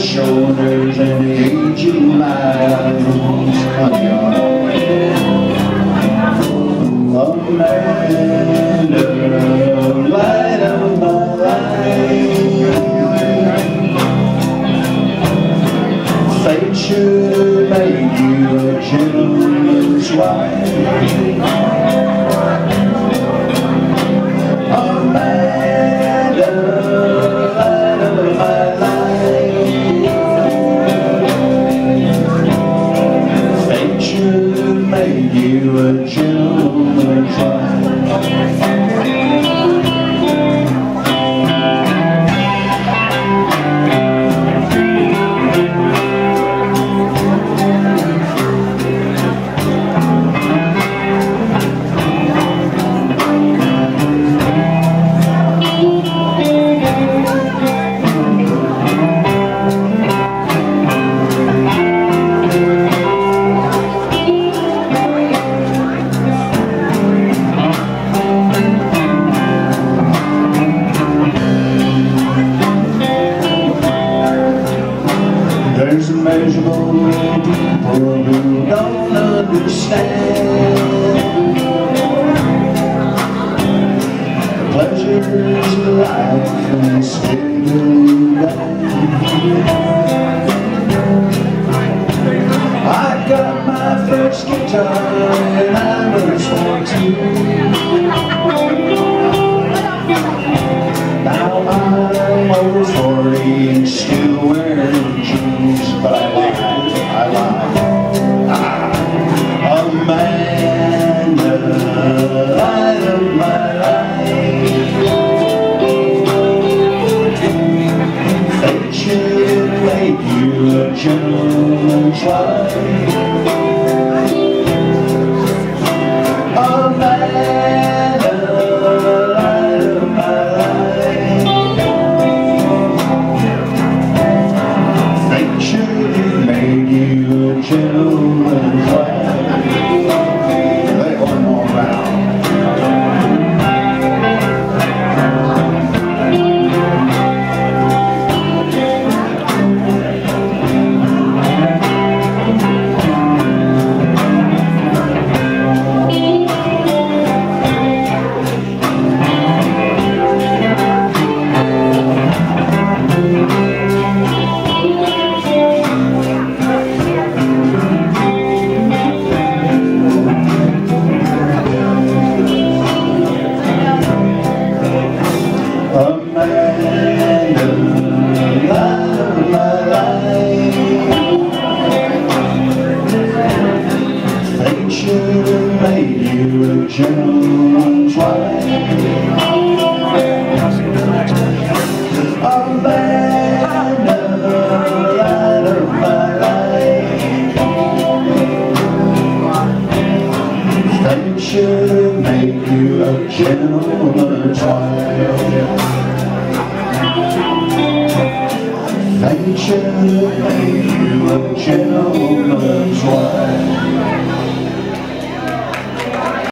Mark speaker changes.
Speaker 1: shoulders and the aging miles. Amanda, light of my life. Fate should have made you a gentleman's wife. Amanda, light of my life. Fate should have made you a gentleman's wife. There's immeasurable people who don't understand the pleasures of life and still I got my first guitar and I was 14. Now I'm over 40 and still wearing jeans, but I lied. Amanda, light of my life. Fate should make you a gentleman's wife. Amanda, light of my life. Fate should have made you a gentleman's wife. Lay one more round. Amanda, light of my life. Fate should have made you a gentleman's wife. Amanda, light of my life. Fate should have made you a gentleman's wife. Fate should have made you a gentleman's wife.